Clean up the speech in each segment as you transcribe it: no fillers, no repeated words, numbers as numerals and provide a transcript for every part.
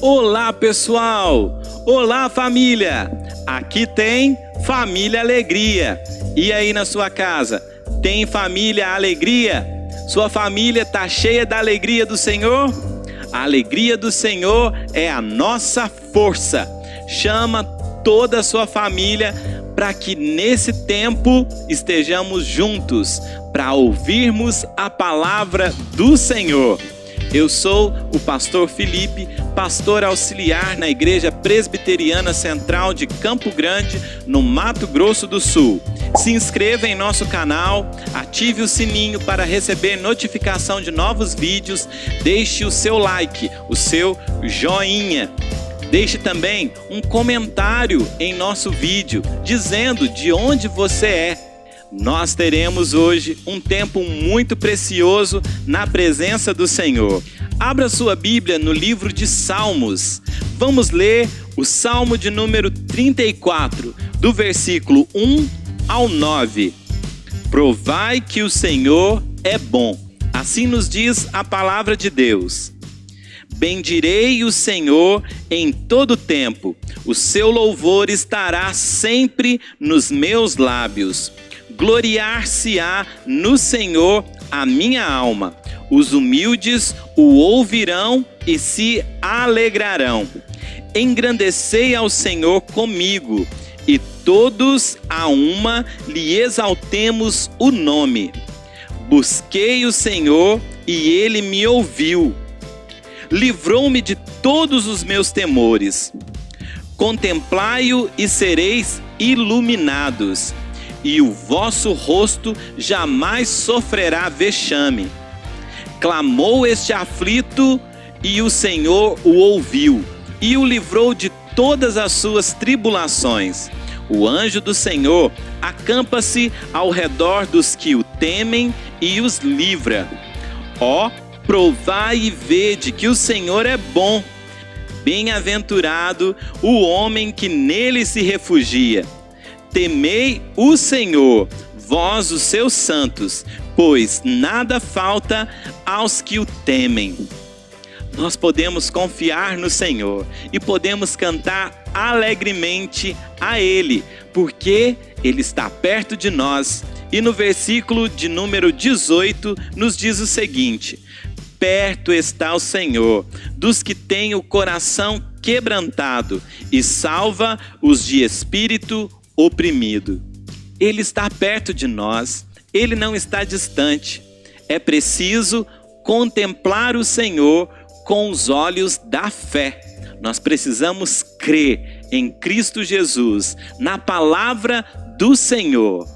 Olá, pessoal! Olá, família! Aqui tem Família Alegria. E aí na sua casa, tem família alegria? Sua família está cheia da alegria do Senhor? A alegria do Senhor é a nossa força. Chama toda a sua família para que nesse tempo estejamos juntos, para ouvirmos a palavra do Senhor. Eu sou o pastor Felipe, pastor auxiliar na Igreja Presbiteriana Central de Campo Grande, no Mato Grosso do Sul. Se inscreva em nosso canal, ative o sininho para receber notificação de novos vídeos, deixe o seu like, o seu joinha. Deixe também um comentário em nosso vídeo, dizendo de onde você é. Nós teremos hoje um tempo muito precioso na presença do Senhor. Abra sua Bíblia no livro de Salmos. Vamos ler o Salmo de número 34, do versículo 1 ao 9. Provai que o Senhor é bom. Assim nos diz a palavra de Deus. Bendirei o Senhor em todo tempo. O seu louvor estará sempre nos meus lábios. Gloriar-se-á no Senhor a minha alma. Os humildes o ouvirão e se alegrarão. Engrandecei ao Senhor comigo, e todos a uma lhe exaltemos o nome. Busquei o Senhor e ele me ouviu. Livrou-me de todos os meus temores. Contemplai-o e sereis iluminados, e o vosso rosto jamais sofrerá vexame. Clamou este aflito, e o Senhor o ouviu, e o livrou de todas as suas tribulações. O anjo do Senhor acampa-se ao redor dos que o temem e os livra. Ó, provai e vede que o Senhor é bom. Bem-aventurado o homem que nele se refugia. Temei o Senhor, vós os seus santos, pois nada falta aos que o temem. Nós podemos confiar no Senhor e podemos cantar alegremente a Ele, porque Ele está perto de nós. E no versículo de número 18 nos diz o seguinte: perto está o Senhor dos que têm o coração quebrantado e salva os de espírito oprimido. Ele está perto de nós, Ele não está distante. É preciso contemplar o Senhor com os olhos da fé. Nós precisamos crer em Cristo Jesus, na palavra do Senhor.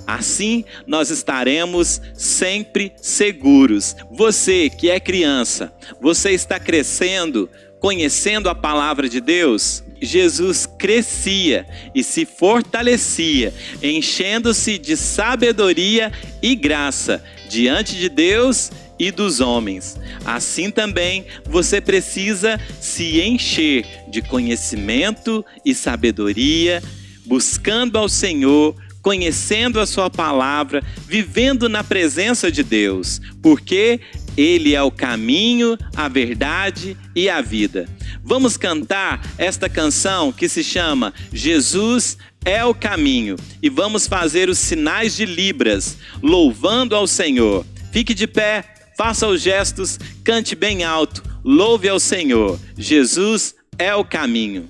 Assim nós estaremos sempre seguros. Você que é criança, você está crescendo, conhecendo a palavra de Deus? Jesus crescia e se fortalecia, enchendo-se de sabedoria e graça diante de Deus e dos homens. Assim também você precisa se encher de conhecimento e sabedoria, buscando ao Senhor, conhecendo a sua palavra, vivendo na presença de Deus, porque Ele é o caminho, a verdade e a vida. Vamos cantar esta canção que se chama Jesus é o Caminho e vamos fazer os sinais de Libras, louvando ao Senhor. Fique de pé, faça os gestos, cante bem alto, louve ao Senhor. Jesus é o caminho.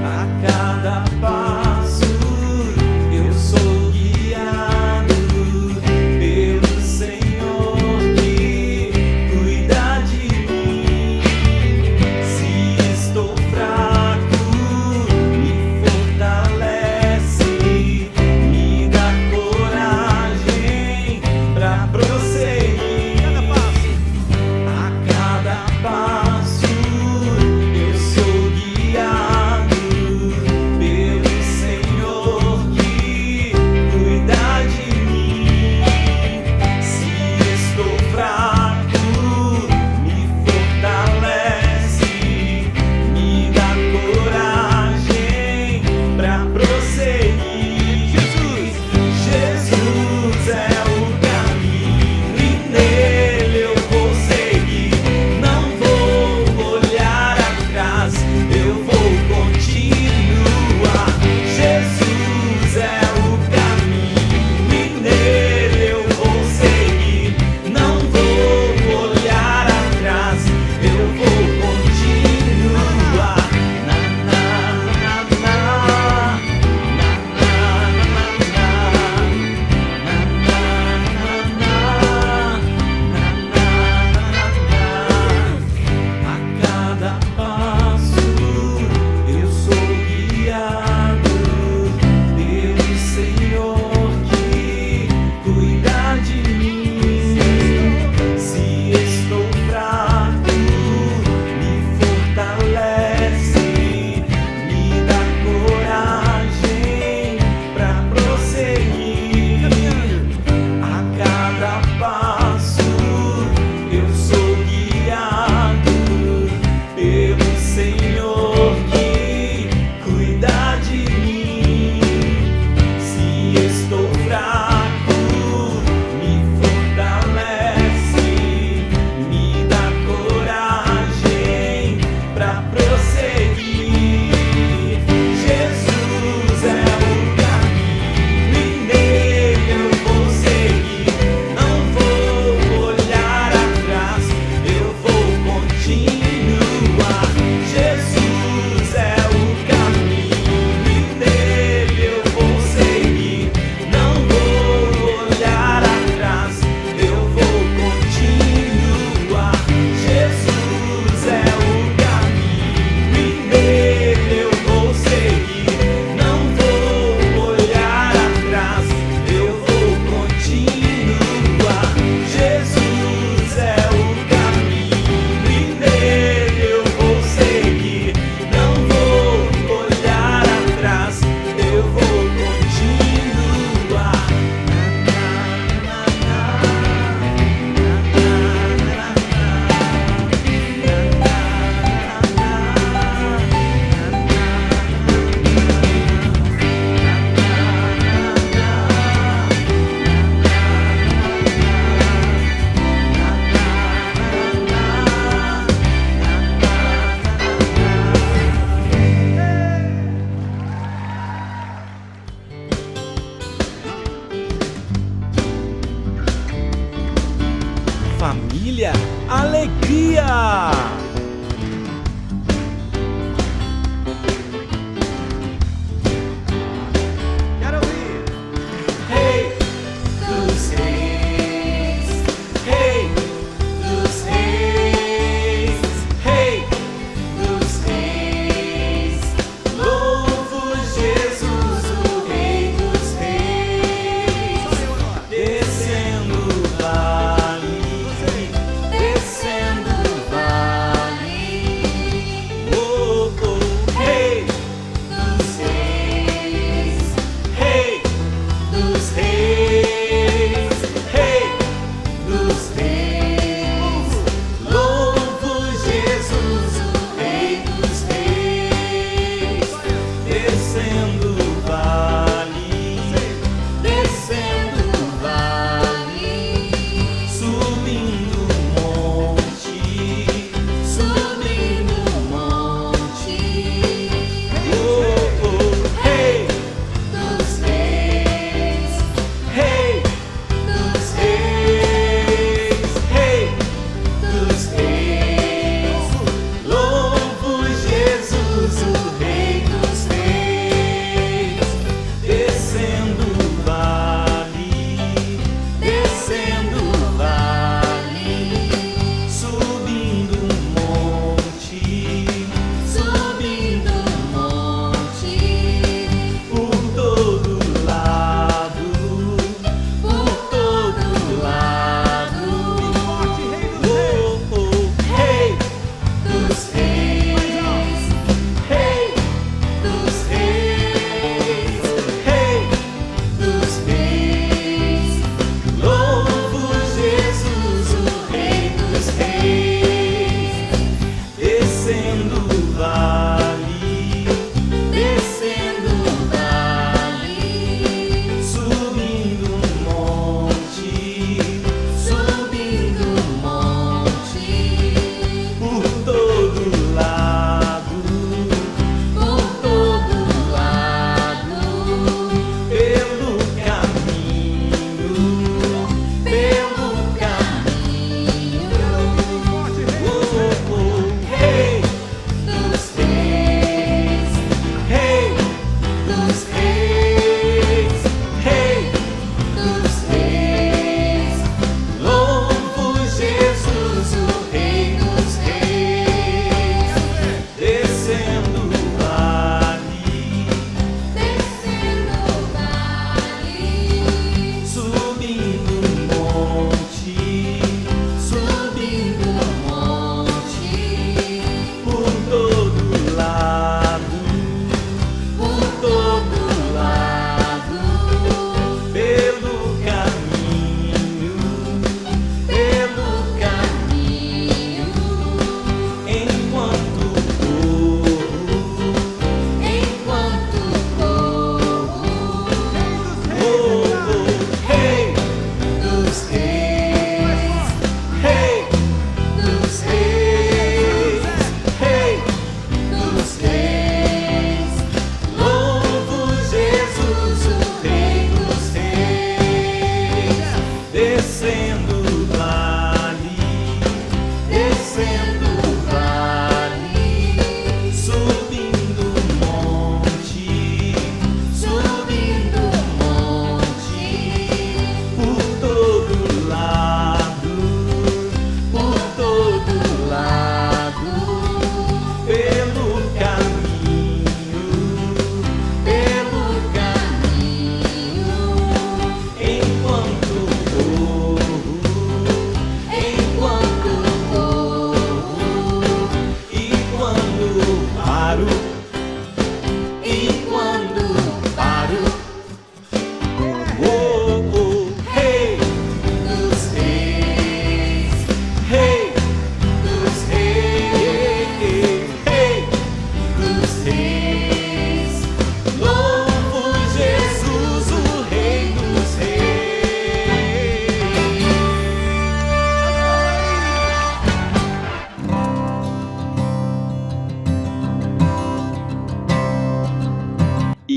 A cada passo eu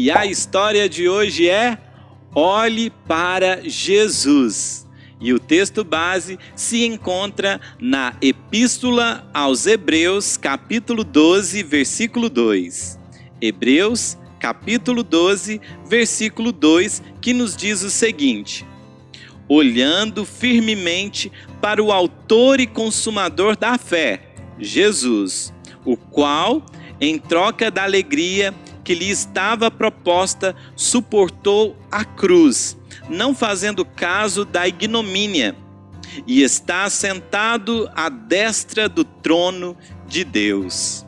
E a história de hoje é: olhe para Jesus. E o texto base se encontra na Epístola aos Hebreus, capítulo 12, versículo 2. Hebreus, capítulo 12, versículo 2, que nos diz o seguinte: olhando firmemente para o autor e consumador da fé, Jesus, o qual, em troca da alegria que lhe estava proposta, suportou a cruz, não fazendo caso da ignomínia, e está sentado à destra do trono de Deus.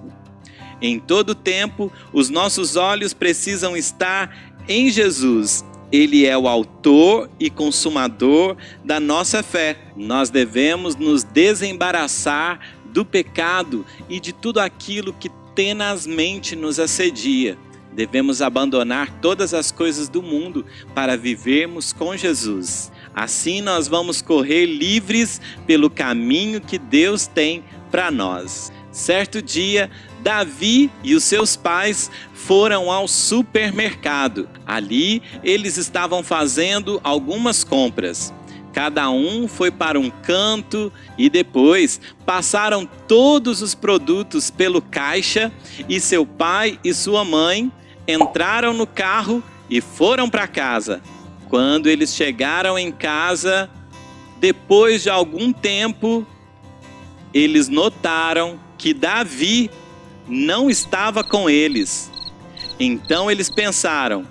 Em todo tempo, os nossos olhos precisam estar em Jesus. Ele é o autor e consumador da nossa fé. Nós devemos nos desembaraçar do pecado e de tudo aquilo que tenazmente nos assedia. Devemos abandonar todas as coisas do mundo para vivermos com Jesus. Assim nós vamos correr livres pelo caminho que Deus tem para nós. Certo dia, Davi e os seus pais foram ao supermercado. Ali, eles estavam fazendo algumas compras. Cada um foi para um canto e depois passaram todos os produtos pelo caixa e seu pai e sua mãe entraram no carro e foram para casa. Quando eles chegaram em casa, depois de algum tempo, eles notaram que Davi não estava com eles. Então eles pensaram: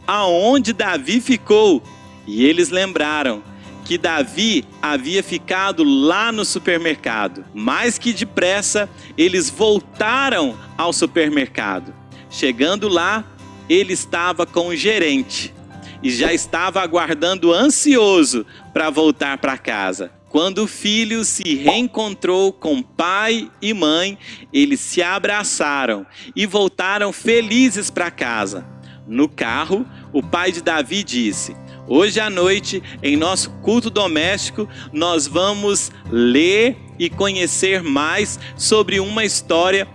aonde Davi ficou? E eles lembraram que Davi havia ficado lá no supermercado. Mais que depressa, eles voltaram ao supermercado. Chegando lá, ele estava com o gerente e já estava aguardando ansioso para voltar para casa. Quando o filho se reencontrou com pai e mãe, eles se abraçaram e voltaram felizes para casa. No carro, o pai de Davi disse: hoje à noite, em nosso culto doméstico, nós vamos ler e conhecer mais sobre uma história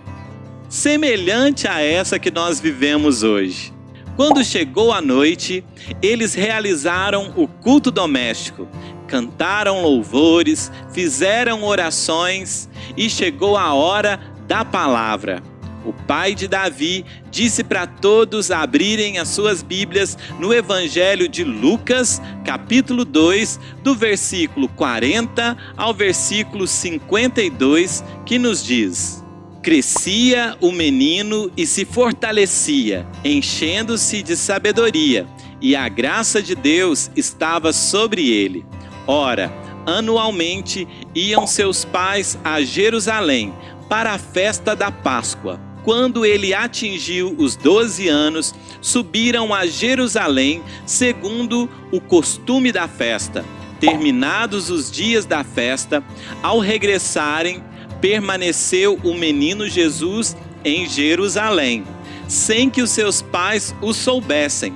semelhante a essa que nós vivemos hoje. Quando chegou a noite, eles realizaram o culto doméstico, cantaram louvores, fizeram orações e chegou a hora da palavra. O pai de Davi disse para todos abrirem as suas Bíblias no Evangelho de Lucas, capítulo 2, do versículo 40 ao versículo 52, que nos diz: crescia o menino e se fortalecia, enchendo-se de sabedoria, e a graça de Deus estava sobre ele. Ora, anualmente iam seus pais a Jerusalém para a festa da Páscoa. Quando ele atingiu os 12 anos, subiram a Jerusalém segundo o costume da festa. Terminados os dias da festa, ao regressarem, permaneceu o menino Jesus em Jerusalém, sem que os seus pais o soubessem.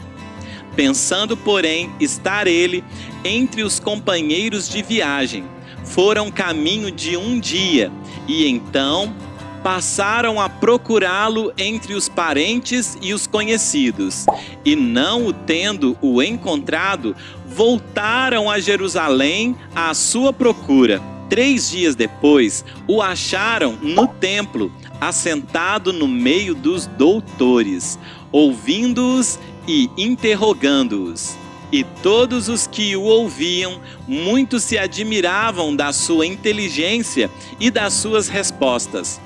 Pensando, porém, estar ele entre os companheiros de viagem, foram caminho de um dia, e então passaram a procurá-lo entre os parentes e os conhecidos, e não o tendo o encontrado, voltaram a Jerusalém à sua procura. 3 dias depois, o acharam no templo, assentado no meio dos doutores, ouvindo-os e interrogando-os. E todos os que o ouviam, muito se admiravam da sua inteligência e das suas respostas.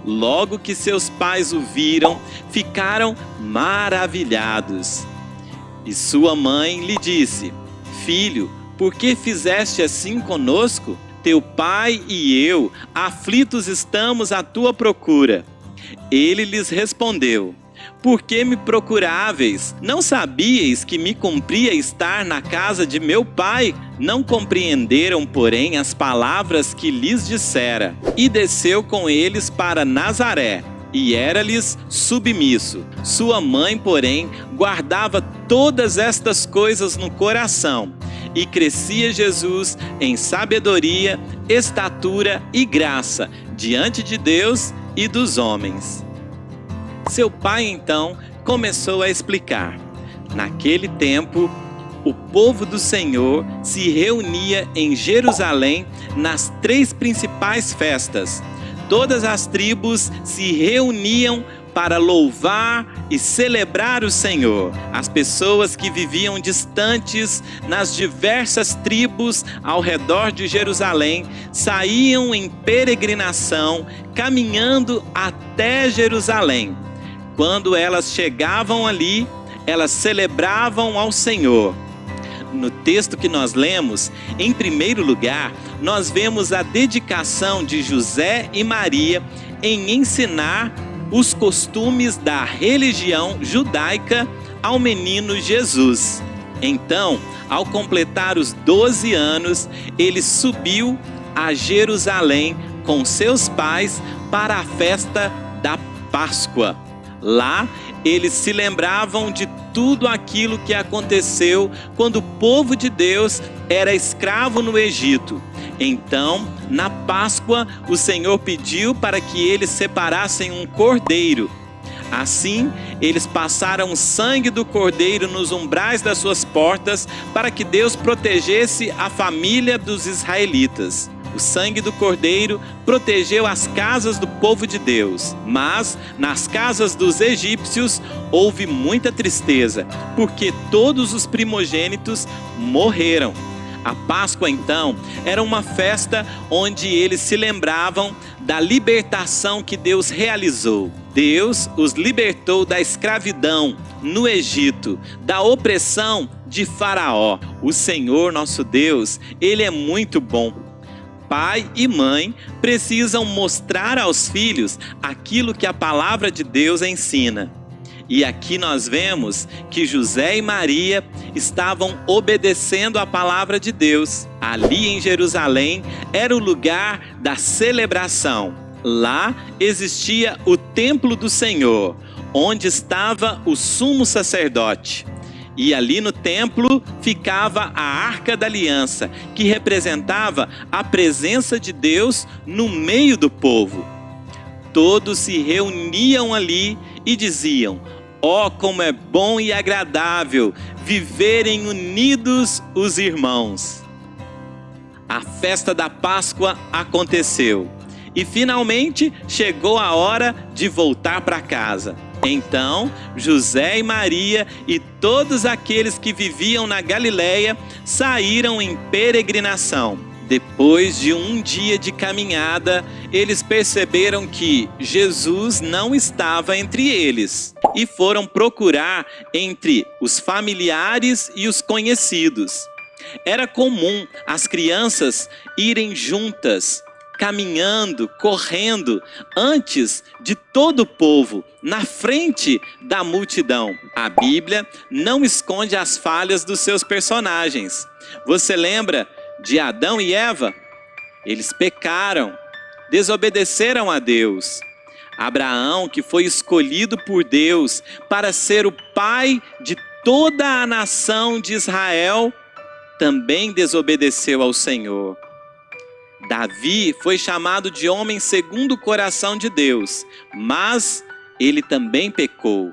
Logo que seus pais o viram, ficaram maravilhados. E sua mãe lhe disse: filho, por que fizeste assim conosco? Teu pai e eu, aflitos estamos à tua procura. Ele lhes respondeu: por que me procuráveis? Não sabíeis que me cumpria estar na casa de meu pai? Não compreenderam, porém, as palavras que lhes dissera. E desceu com eles para Nazaré, e era-lhes submisso. Sua mãe, porém, guardava todas estas coisas no coração. E crescia Jesus em sabedoria, estatura e graça, diante de Deus e dos homens. Seu pai, então, começou a explicar. Naquele tempo, o povo do Senhor se reunia em Jerusalém nas 3 principais festas. Todas as tribos se reuniam para louvar e celebrar o Senhor. As pessoas que viviam distantes nas diversas tribos ao redor de Jerusalém saíam em peregrinação, caminhando até Jerusalém. Quando elas chegavam ali, elas celebravam ao Senhor. No texto que nós lemos, em primeiro lugar, nós vemos a dedicação de José e Maria em ensinar os costumes da religião judaica ao menino Jesus. Então, ao completar os 12 anos, ele subiu a Jerusalém com seus pais para a festa da Páscoa. Lá, eles se lembravam de tudo aquilo que aconteceu quando o povo de Deus era escravo no Egito. Então, na Páscoa, o Senhor pediu para que eles separassem um cordeiro. Assim, eles passaram o sangue do cordeiro nos umbrais das suas portas para que Deus protegesse a família dos israelitas. O sangue do cordeiro protegeu as casas do povo de Deus, mas nas casas dos egípcios houve muita tristeza, porque todos os primogênitos morreram. A Páscoa, então, era uma festa onde eles se lembravam da libertação que Deus realizou. Deus os libertou da escravidão no Egito, da opressão de Faraó. O Senhor, nosso Deus, Ele é muito bom. Pai e mãe precisam mostrar aos filhos aquilo que a palavra de Deus ensina. E aqui nós vemos que José e Maria estavam obedecendo a palavra de Deus. Ali em Jerusalém era o lugar da celebração. Lá existia o templo do Senhor, onde estava o sumo sacerdote. E ali no templo ficava a Arca da Aliança, que representava a presença de Deus no meio do povo. Todos se reuniam ali e diziam: ó, como é bom e agradável viverem unidos os irmãos. A festa da Páscoa aconteceu e finalmente chegou a hora de voltar para casa. Então, José e Maria e todos aqueles que viviam na Galileia saíram em peregrinação. Depois de um dia de caminhada, eles perceberam que Jesus não estava entre eles e foram procurar entre os familiares e os conhecidos. Era comum as crianças irem juntas, caminhando, correndo, antes de todo o povo, na frente da multidão. A Bíblia não esconde as falhas dos seus personagens. Você lembra de Adão e Eva? Eles pecaram, desobedeceram a Deus. Abraão, que foi escolhido por Deus para ser o pai de toda a nação de Israel, também desobedeceu ao Senhor. Davi foi chamado de homem segundo o coração de Deus, mas ele também pecou.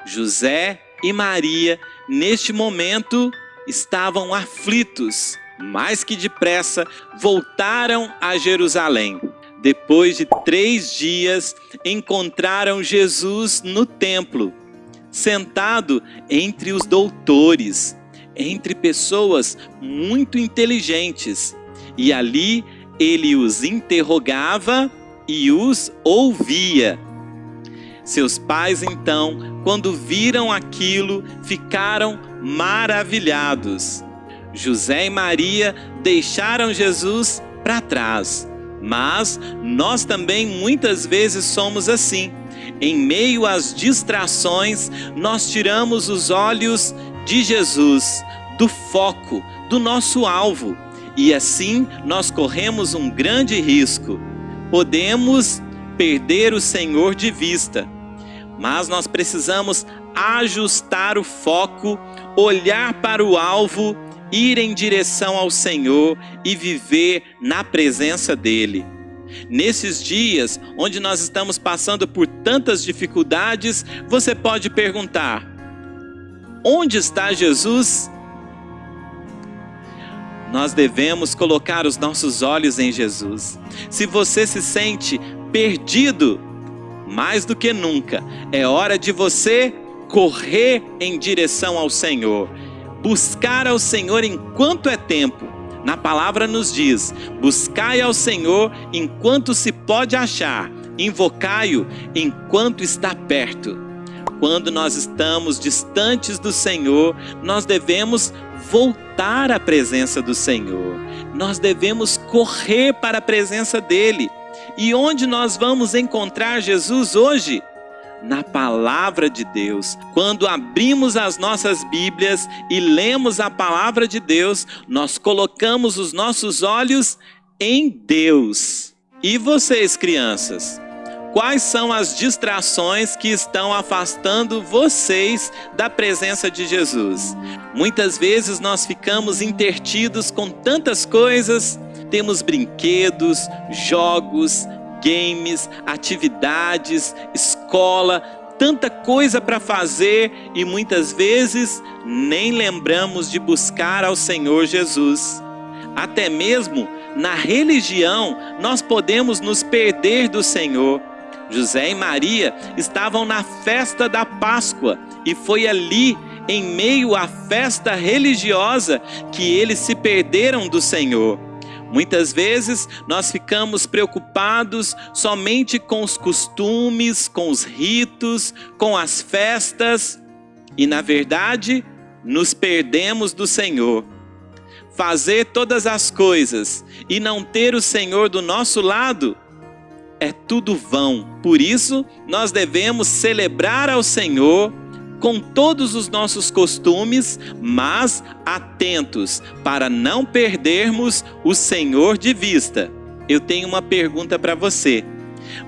José e Maria, neste momento, estavam aflitos. Mais que depressa, voltaram a Jerusalém. Depois de 3 dias, encontraram Jesus no templo, sentado entre os doutores, entre pessoas muito inteligentes. E ali ele os interrogava e os ouvia. Seus pais, então, quando viram aquilo, ficaram maravilhados. José e Maria deixaram Jesus para trás. Mas nós também muitas vezes somos assim. Em meio às distrações, nós tiramos os olhos de Jesus, do foco, do nosso alvo. E assim nós corremos um grande risco. Podemos perder o Senhor de vista. Mas nós precisamos ajustar o foco, olhar para o alvo, ir em direção ao Senhor e viver na presença dEle. Nesses dias onde nós estamos passando por tantas dificuldades, você pode perguntar: onde está Jesus? Nós devemos colocar os nossos olhos em Jesus. Se você se sente perdido, mais do que nunca, é hora de você correr em direção ao Senhor. Buscar ao Senhor enquanto é tempo. Na palavra nos diz: buscai ao Senhor enquanto se pode achar, invocai-o enquanto está perto. Quando nós estamos distantes do Senhor, nós devemos voltar à presença do Senhor. Nós devemos correr para a presença dele. E onde nós vamos encontrar Jesus hoje? Na palavra de Deus. Quando abrimos as nossas Bíblias e lemos a palavra de Deus, nós colocamos os nossos olhos em Deus. E vocês, crianças? Quais são as distrações que estão afastando vocês da presença de Jesus? Muitas vezes nós ficamos intertidos com tantas coisas. Temos brinquedos, jogos, games, atividades, escola, tanta coisa para fazer e muitas vezes nem lembramos de buscar ao Senhor Jesus. Até mesmo na religião nós podemos nos perder do Senhor. José e Maria estavam na festa da Páscoa e foi ali, em meio à festa religiosa, que eles se perderam do Senhor. Muitas vezes nós ficamos preocupados somente com os costumes, com os ritos, com as festas e, na verdade, nos perdemos do Senhor. Fazer todas as coisas e não ter o Senhor do nosso lado é tudo vão. Por isso, nós devemos celebrar ao Senhor com todos os nossos costumes, mas atentos para não perdermos o Senhor de vista. Eu tenho uma pergunta para você.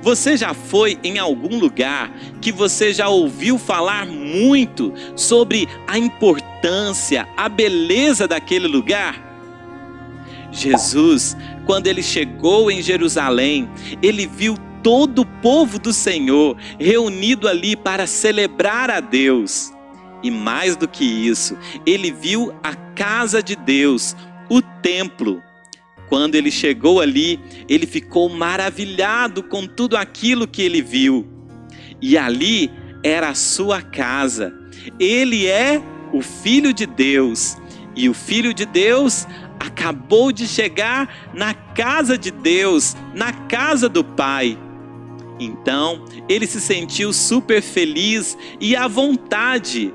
Você já foi em algum lugar que você já ouviu falar muito sobre a importância, a beleza daquele lugar? Jesus, quando ele chegou em Jerusalém, ele viu todo o povo do Senhor reunido ali para celebrar a Deus. E mais do que isso, ele viu a casa de Deus, o templo. Quando ele chegou ali, ele ficou maravilhado com tudo aquilo que ele viu. E ali era a sua casa. Ele é o Filho de Deus. E o Filho de Deus acabou de chegar na casa de Deus, na casa do Pai. Então, ele se sentiu super feliz e à vontade.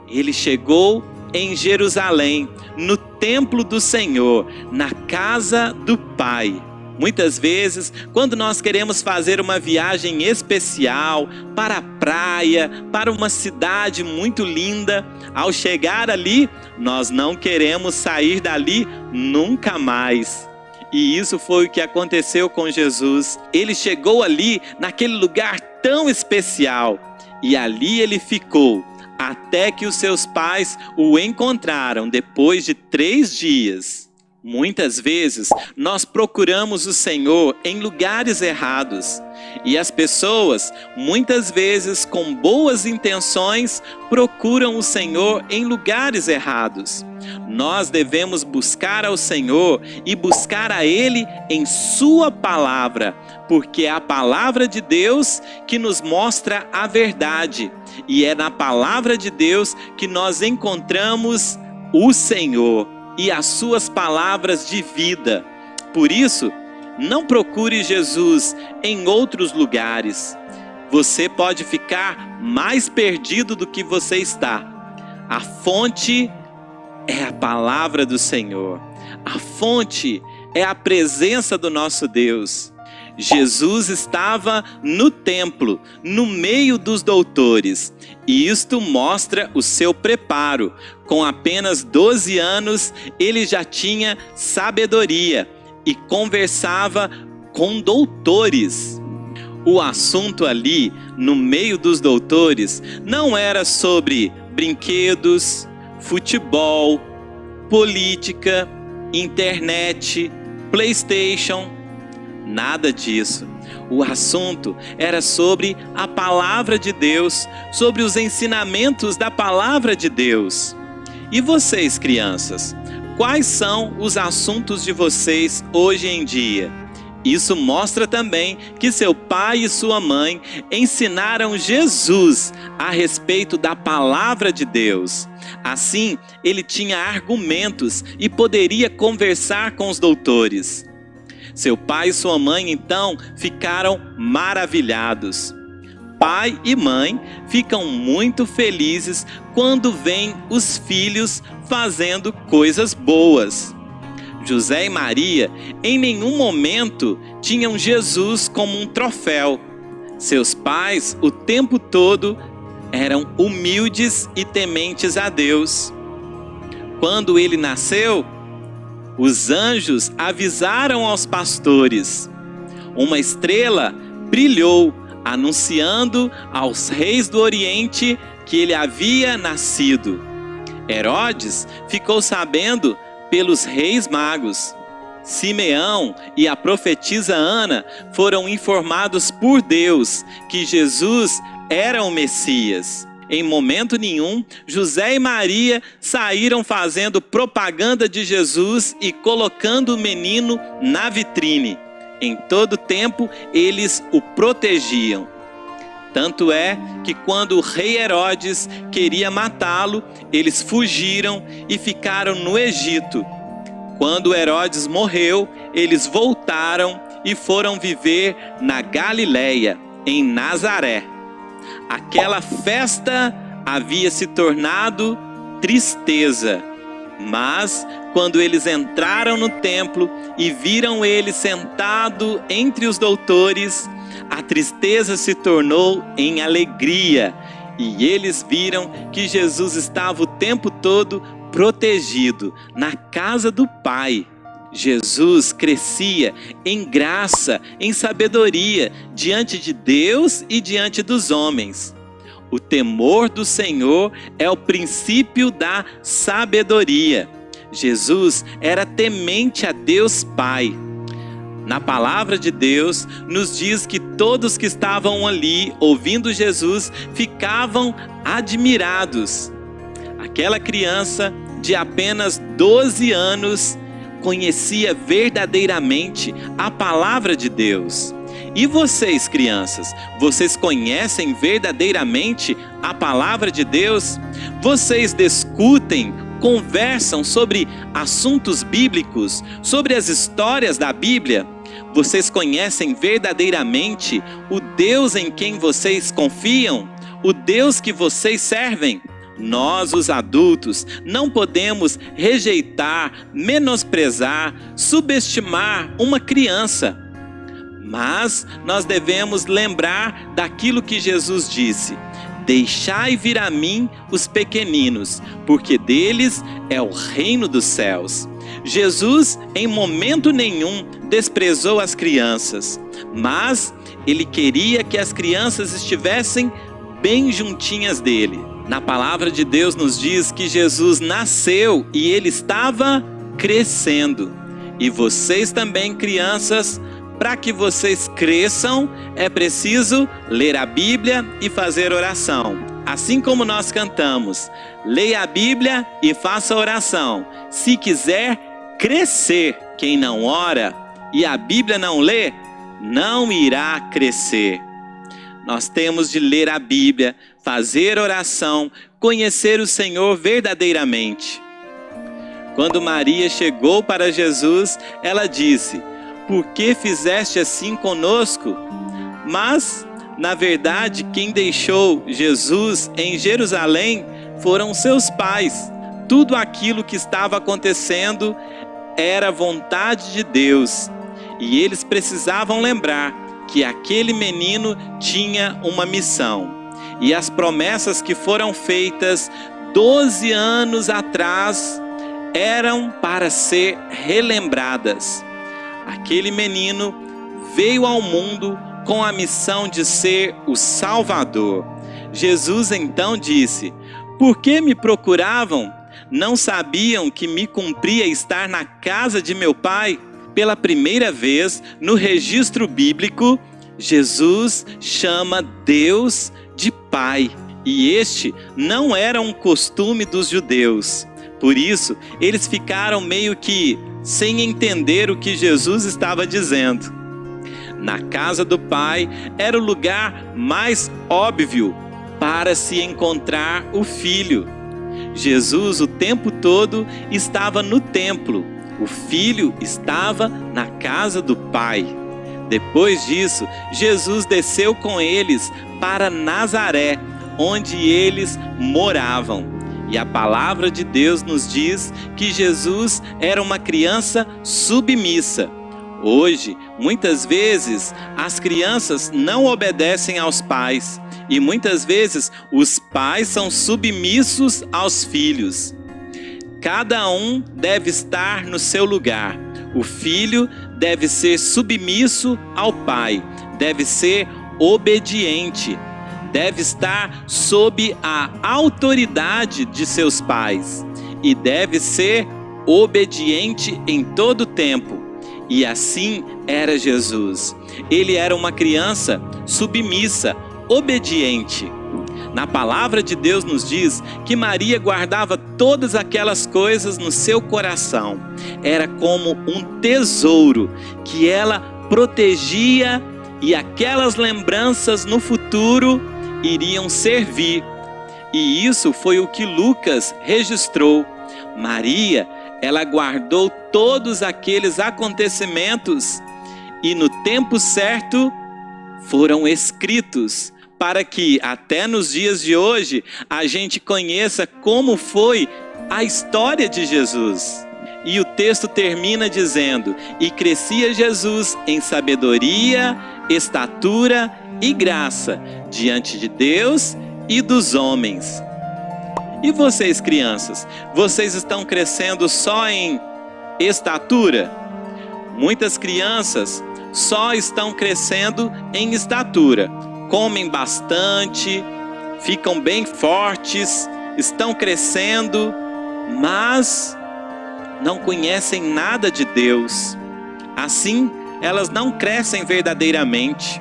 Ele chegou em Jerusalém, no templo do Senhor, na casa do Pai. Muitas vezes, quando nós queremos fazer uma viagem especial para a praia, para uma cidade muito linda, ao chegar ali, nós não queremos sair dali nunca mais. E isso foi o que aconteceu com Jesus. Ele chegou ali, naquele lugar tão especial, e ali ele ficou, até que os seus pais o encontraram depois de 3 dias. Muitas vezes nós procuramos o Senhor em lugares errados e as pessoas, muitas vezes com boas intenções, procuram o Senhor em lugares errados. Nós devemos buscar ao Senhor e buscar a Ele em Sua palavra, porque é a palavra de Deus que nos mostra a verdade e é na palavra de Deus que nós encontramos o Senhor e as suas palavras de vida. Por isso, não procure Jesus em outros lugares. Você pode ficar mais perdido do que você está. A fonte é a palavra do Senhor. A fonte é a presença do nosso Deus. Jesus estava no templo, no meio dos doutores, e isto mostra o seu preparo. Com apenas 12 anos, ele já tinha sabedoria e conversava com doutores. O assunto ali, no meio dos doutores, não era sobre brinquedos, futebol, política, internet, PlayStation. Nada disso. O assunto era sobre a palavra de Deus, sobre os ensinamentos da palavra de Deus. E vocês, crianças, quais são os assuntos de vocês hoje em dia? Isso mostra também que seu pai e sua mãe ensinaram Jesus a respeito da palavra de Deus. Assim, ele tinha argumentos e poderia conversar com os doutores. Seu pai e sua mãe, então, ficaram maravilhados. Pai e mãe ficam muito felizes quando veem os filhos fazendo coisas boas. José e Maria, em nenhum momento, tinham Jesus como um troféu. Seus pais, o tempo todo, eram humildes e tementes a Deus. Quando ele nasceu, os anjos avisaram aos pastores. Uma estrela brilhou, anunciando aos reis do Oriente que ele havia nascido. Herodes ficou sabendo pelos reis magos. Simeão e a profetisa Ana foram informados por Deus que Jesus era o Messias. Em momento nenhum, José e Maria saíram fazendo propaganda de Jesus e colocando o menino na vitrine. Em todo tempo, eles o protegiam. Tanto é que quando o rei Herodes queria matá-lo, eles fugiram e ficaram no Egito. Quando Herodes morreu, eles voltaram e foram viver na Galileia, em Nazaré. Aquela festa havia se tornado tristeza, mas quando eles entraram no templo e viram ele sentado entre os doutores, a tristeza se tornou em alegria, e eles viram que Jesus estava o tempo todo protegido na casa do Pai. Jesus crescia em graça, em sabedoria, diante de Deus e diante dos homens. O temor do Senhor é o princípio da sabedoria. Jesus era temente a Deus Pai. Na palavra de Deus, nos diz que todos que estavam ali ouvindo Jesus ficavam admirados. Aquela criança de apenas 12 anos conhecia verdadeiramente a palavra de Deus. E vocês, crianças, vocês conhecem verdadeiramente a palavra de Deus? Vocês discutem, conversam sobre assuntos bíblicos, sobre as histórias da Bíblia? Vocês conhecem verdadeiramente o Deus em quem vocês confiam? O Deus que vocês servem? Nós, os adultos, não podemos rejeitar, menosprezar, subestimar uma criança. Mas nós devemos lembrar daquilo que Jesus disse: deixai vir a mim os pequeninos, porque deles é o reino dos céus. Jesus, em momento nenhum, desprezou as crianças, mas ele queria que as crianças estivessem bem juntinhas dele. Na palavra de Deus nos diz que Jesus nasceu e ele estava crescendo. E vocês também, crianças, para que vocês cresçam, é preciso ler a Bíblia e fazer oração. Assim como nós cantamos, leia a Bíblia e faça oração. Se quiser crescer, quem não ora e a Bíblia não lê, não irá crescer. Nós temos de ler a Bíblia, fazer oração, conhecer o Senhor verdadeiramente. Quando Maria chegou para Jesus, ela disse: por que fizeste assim conosco? Mas, na verdade, quem deixou Jesus em Jerusalém foram seus pais. Tudo aquilo que estava acontecendo era vontade de Deus. E eles precisavam lembrar que aquele menino tinha uma missão. E as promessas que foram feitas 12 anos atrás eram para ser relembradas. Aquele menino veio ao mundo com a missão de ser o Salvador. Jesus então disse: por que me procuravam? Não sabiam que me cumpria estar na casa de meu Pai? pela primeira vez no registro bíblico, Jesus chama Deus de Pai. E este não era um costume dos judeus. Por isso, eles ficaram meio que sem entender o que Jesus estava dizendo. Na casa do Pai era o lugar mais óbvio para se encontrar o Filho. Jesus o tempo todo estava no templo. O Filho estava na casa do Pai. Depois disso, Jesus desceu com eles para Nazaré, onde eles moravam. E a palavra de Deus nos diz que Jesus era uma criança submissa. Hoje, muitas vezes, as crianças não obedecem aos pais. E muitas vezes, os pais são submissos aos filhos. Cada um deve estar no seu lugar. O filho deve ser submisso ao pai, deve ser obediente, deve estar sob a autoridade de seus pais e deve ser obediente em todo tempo. E assim era Jesus. Ele era uma criança submissa, obediente. Na palavra de Deus nos diz que Maria guardava todas aquelas coisas no seu coração. Era como um tesouro que ela protegia, e aquelas lembranças no futuro iriam servir. E isso foi o que Lucas registrou. Maria, ela guardou todos aqueles acontecimentos e no tempo certo foram escritos, para que até nos dias de hoje a gente conheça como foi a história de Jesus. E o texto termina dizendo: e crescia Jesus em sabedoria, estatura e graça diante de Deus e dos homens. E vocês, crianças, vocês estão crescendo só em estatura? Muitas crianças só estão crescendo em estatura. Comem bastante, ficam bem fortes, estão crescendo, mas não conhecem nada de Deus. Assim, elas não crescem verdadeiramente.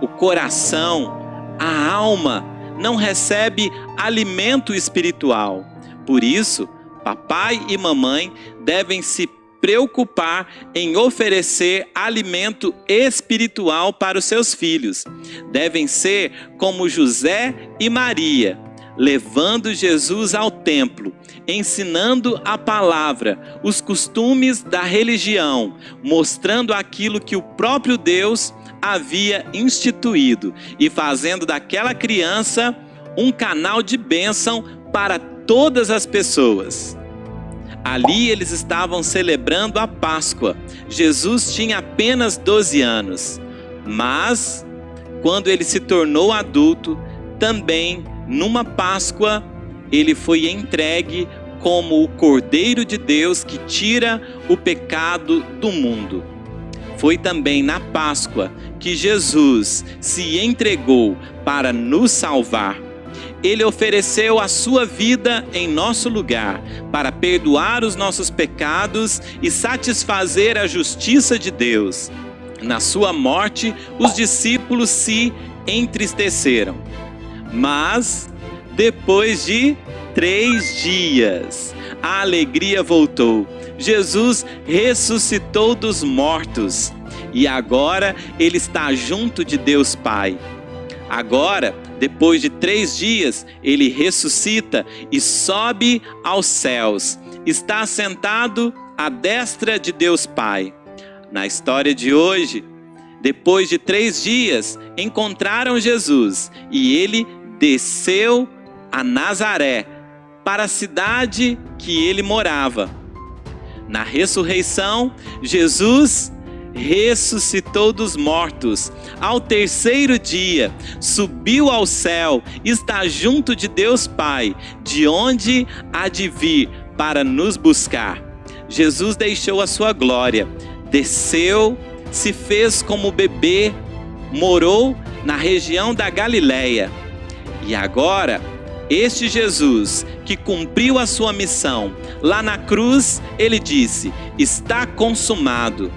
O coração, a alma, não recebe alimento espiritual. Por isso, papai e mamãe devem se preocupar em oferecer alimento espiritual para os seus filhos. Devem ser como José e Maria, levando Jesus ao templo, ensinando a palavra, os costumes da religião, mostrando aquilo que o próprio Deus havia instituído e fazendo daquela criança um canal de bênção para todas as pessoas. Ali eles estavam celebrando a Páscoa. Jesus tinha apenas 12 anos, mas quando ele se tornou adulto, também numa Páscoa, ele foi entregue como o Cordeiro de Deus que tira o pecado do mundo. Foi também na Páscoa que Jesus se entregou para nos salvar. Ele ofereceu a sua vida em nosso lugar para perdoar os nossos pecados e satisfazer a justiça de Deus. Na sua morte, os discípulos se entristeceram. Mas, depois de 3 dias, a alegria voltou. Jesus ressuscitou dos mortos e agora ele está junto de Deus Pai. Agora, depois de 3 dias, ele ressuscita e sobe aos céus. Está sentado à destra de Deus Pai. Na história de hoje, depois de 3 dias, encontraram Jesus e ele desceu a Nazaré, para a cidade que ele morava. Na ressurreição, Jesus ressuscitou dos mortos. Ao 3º dia, subiu ao céu, está junto de Deus Pai, de onde há de vir para nos buscar. Jesus deixou a sua glória, desceu, se fez como bebê, morou na região da Galileia. E agora, este Jesus que cumpriu a sua missão, lá na cruz, ele disse: está consumado.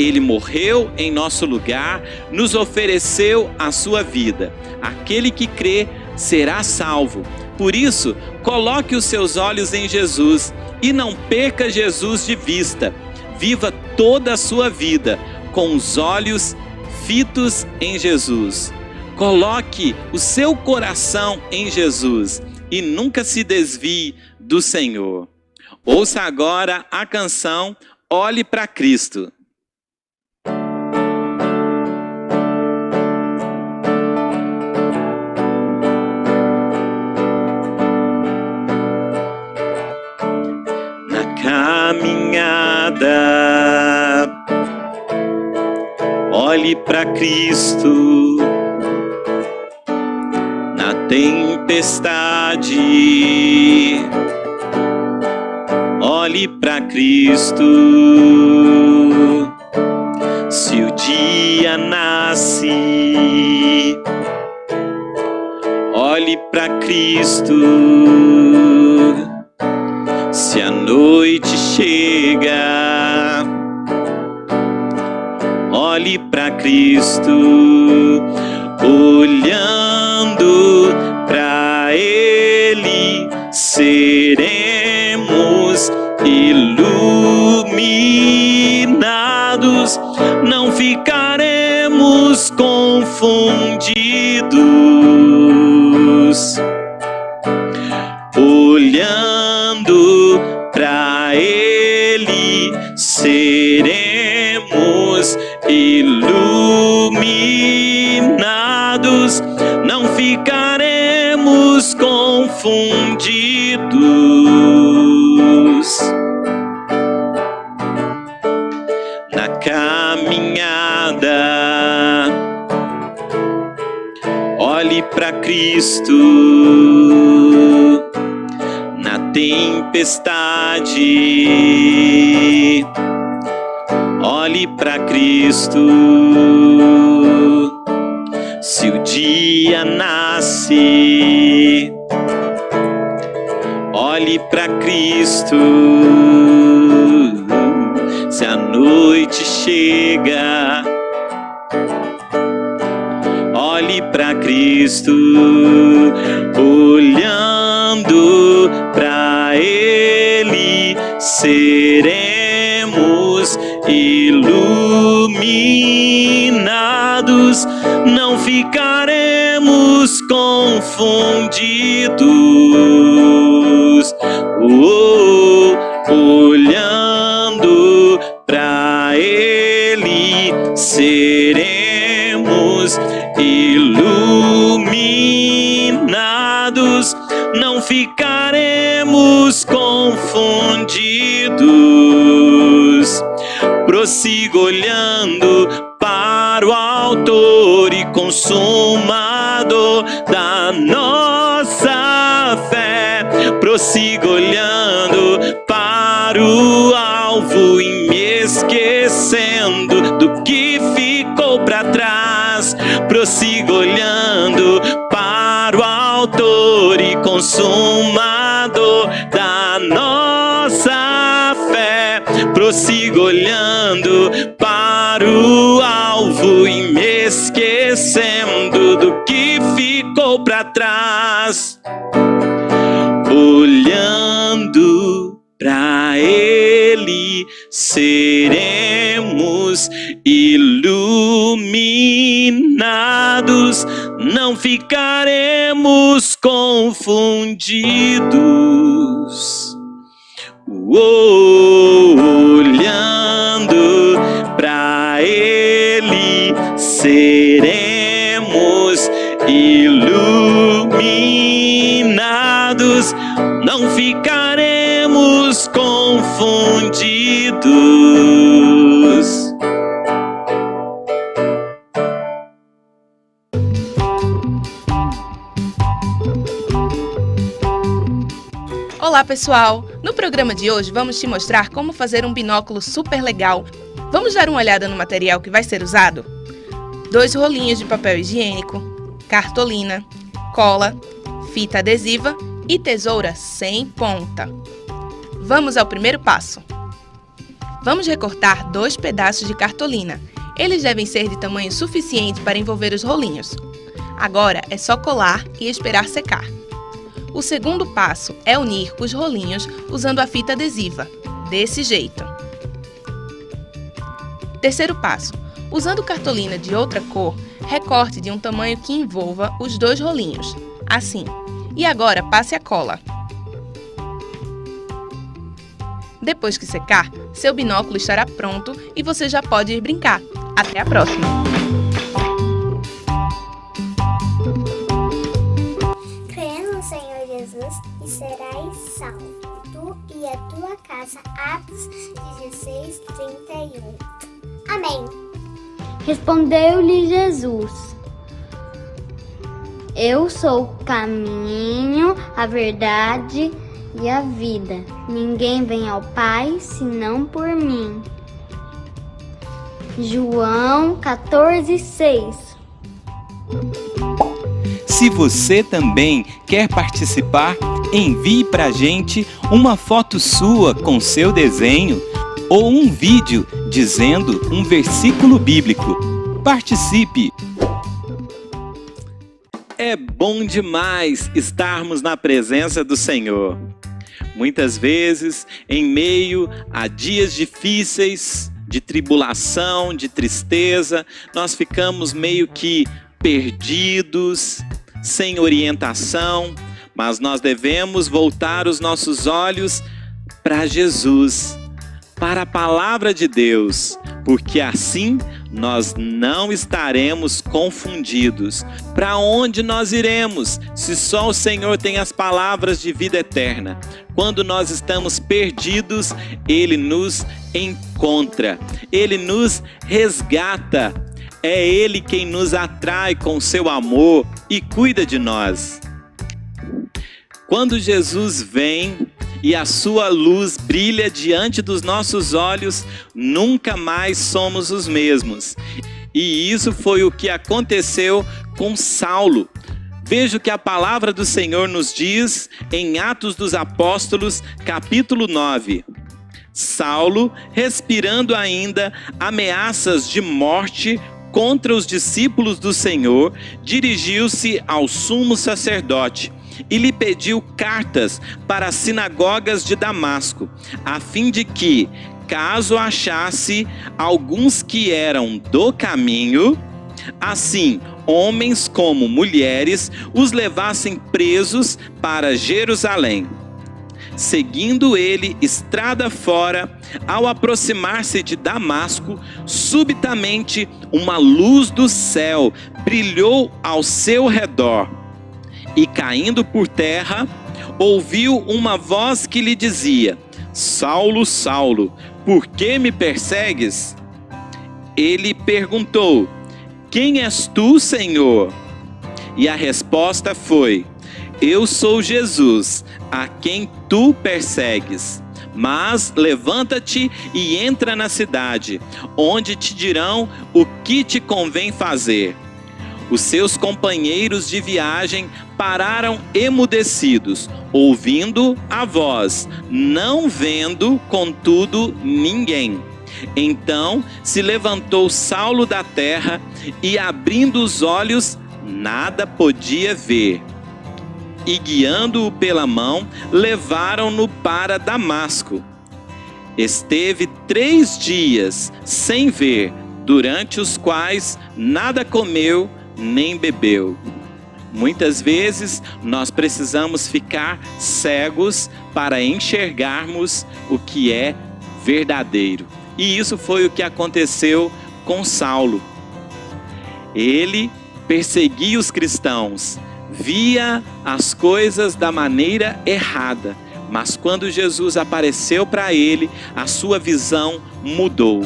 Ele morreu em nosso lugar, nos ofereceu a sua vida. Aquele que crê será salvo. Por isso, coloque os seus olhos em Jesus e não perca Jesus de vista. Viva toda a sua vida com os olhos fitos em Jesus. Coloque o seu coração em Jesus e nunca se desvie do Senhor. Ouça agora a canção Olhe para Cristo. Caminhada, olhe para Cristo. Na tempestade, olhe para Cristo. Se o dia nasce, olhe para Cristo. Se a noite chega, olhe para Cristo, olhando para Ele, seremos iluminados, não ficaremos confundidos. Olhando para Ele, seremos iluminados, não ficaremos confundidos. Na caminhada, olhe para Cristo. Na tempestade, olhe para Cristo. Se o dia nasce, olhe para Cristo. Se a noite chega, olhe para Cristo, olhando para Ele, seremos iluminados, não ficaremos confundidos. Olhando para Ele, seremos iluminados, não ficaremos confundidos. Prossiga olhando para o Autor e Consumador da nossa fé. Prossiga olhando para o alvo e me esquecendo do que ficou para trás. Prossiga olhando para o Autor e Consumador da nossa fé. Prossiga olhando para o alvo e me esquecendo do que ficou para trás. Olhando para Ele, seremos iluminados, não ficaremos confundidos. Olhando para Ele, seremos iluminados, não ficaremos confundidos. Olá pessoal! No programa de hoje vamos te mostrar como fazer um binóculo super legal. Vamos dar uma olhada no material que vai ser usado? 2 rolinhos de papel higiênico, cartolina, cola, fita adesiva e tesoura sem ponta. Vamos ao primeiro passo. Vamos recortar 2 pedaços de cartolina. Eles devem ser de tamanho suficiente para envolver os rolinhos. Agora é só colar e esperar secar. O segundo passo é unir os rolinhos usando a fita adesiva, desse jeito. Terceiro passo. Usando cartolina de outra cor, recorte de um tamanho que envolva os 2 rolinhos, assim. E agora passe a cola. Depois que secar, seu binóculo estará pronto e você já pode ir brincar. Até a próxima! Crê no Senhor Jesus e serás salvo, tu e a tua casa. Atos 16:31. Amém. Respondeu-lhe Jesus: Eu sou o caminho, a verdade e a vida. Ninguém vem ao Pai senão por mim. João 14:6. Se você também quer participar, envie para a gente uma foto sua com seu desenho ou um vídeo dizendo um versículo bíblico. Participe! É bom demais estarmos na presença do Senhor. Muitas vezes, em meio a dias difíceis, de tribulação, de tristeza, nós ficamos meio que perdidos, sem orientação, mas nós devemos voltar os nossos olhos para Jesus, para a palavra de Deus, porque assim nós não estaremos confundidos. Para onde nós iremos, se só o Senhor tem as palavras de vida eterna? Quando nós estamos perdidos, Ele nos encontra, Ele nos resgata. É Ele quem nos atrai com seu amor e cuida de nós. Quando Jesus vem e a sua luz brilha diante dos nossos olhos, nunca mais somos os mesmos. E isso foi o que aconteceu com Saulo. Veja o que a palavra do Senhor nos diz em Atos dos Apóstolos, capítulo 9. Saulo, respirando ainda ameaças de morte contra os discípulos do Senhor, dirigiu-se ao sumo sacerdote e lhe pediu cartas para as sinagogas de Damasco, a fim de que, caso achasse alguns que eram do caminho, assim homens como mulheres, os levassem presos para Jerusalém. Seguindo ele estrada fora, ao aproximar-se de Damasco, subitamente uma luz do céu brilhou ao seu redor. E caindo por terra, ouviu uma voz que lhe dizia: Saulo, Saulo, por que me persegues? Ele perguntou: Quem és tu, Senhor? E a resposta foi: Eu sou Jesus, a quem tu persegues. Mas levanta-te e entra na cidade, onde te dirão o que te convém fazer. Os seus companheiros de viagem pararam emudecidos, ouvindo a voz, não vendo, contudo, ninguém. Então se levantou Saulo da terra e, abrindo os olhos, nada podia ver. E guiando-o pela mão, levaram-no para Damasco. Esteve 3 dias sem ver, durante os quais nada comeu nem bebeu. Muitas vezes nós precisamos ficar cegos para enxergarmos o que é verdadeiro. E isso foi o que aconteceu com Saulo. Ele perseguia os cristãos, via as coisas da maneira errada, mas quando Jesus apareceu para ele, a sua visão mudou.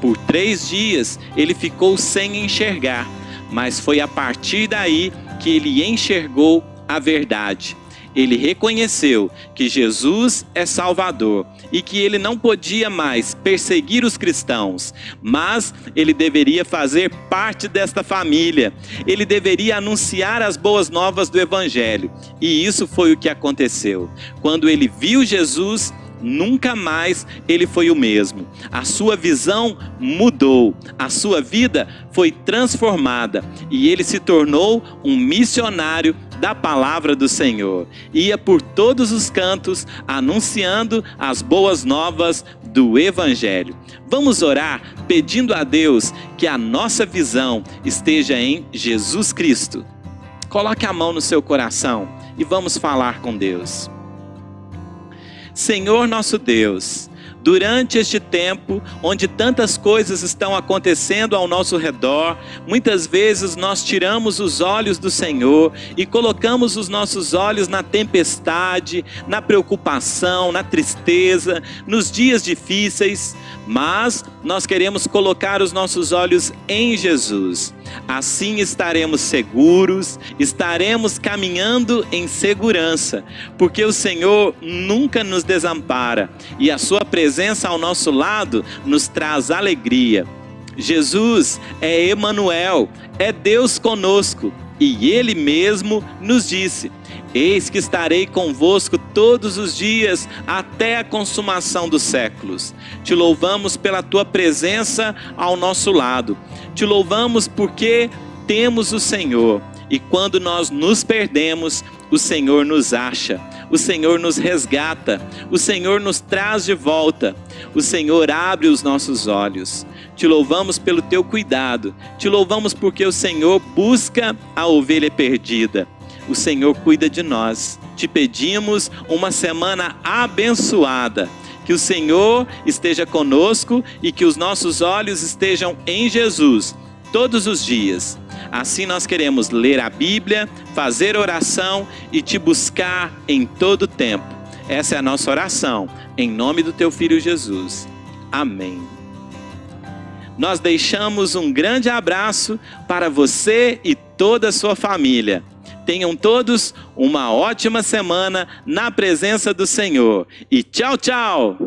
Por 3 dias ele ficou sem enxergar, mas foi a partir daí que ele enxergou a verdade. Ele reconheceu que Jesus é Salvador e que ele não podia mais perseguir os cristãos, mas ele deveria fazer parte desta família. Ele deveria anunciar as boas novas do Evangelho. E isso foi o que aconteceu. Quando ele viu Jesus, nunca mais ele foi o mesmo. A sua visão mudou, a sua vida foi transformada e ele se tornou um missionário da palavra do Senhor. Ia por todos os cantos anunciando as boas novas do Evangelho. Vamos orar pedindo a Deus que a nossa visão esteja em Jesus Cristo. Coloque a mão no seu coração e vamos falar com Deus. Senhor nosso Deus, durante este tempo onde tantas coisas estão acontecendo ao nosso redor, muitas vezes nós tiramos os olhos do Senhor e colocamos os nossos olhos na tempestade, na preocupação, na tristeza, nos dias difíceis, mas nós queremos colocar os nossos olhos em Jesus. Assim estaremos seguros, estaremos caminhando em segurança, porque o Senhor nunca nos desampara e a sua presença ao nosso lado nos traz alegria. Jesus é Emanuel, é Deus conosco, e Ele mesmo nos disse: eis que estarei convosco todos os dias até a consumação dos séculos. Te louvamos pela tua presença ao nosso lado. Te louvamos porque temos o Senhor. E quando nós nos perdemos, o Senhor nos acha. O Senhor nos resgata. O Senhor nos traz de volta. O Senhor abre os nossos olhos. Te louvamos pelo teu cuidado. Te louvamos porque o Senhor busca a ovelha perdida. O Senhor cuida de nós. Te pedimos uma semana abençoada. Que o Senhor esteja conosco e que os nossos olhos estejam em Jesus todos os dias. Assim nós queremos ler a Bíblia, fazer oração e te buscar em todo tempo. Essa é a nossa oração, em nome do teu Filho Jesus. Amém. Nós deixamos um grande abraço para você e toda a sua família. Tenham todos uma ótima semana na presença do Senhor. E tchau, tchau!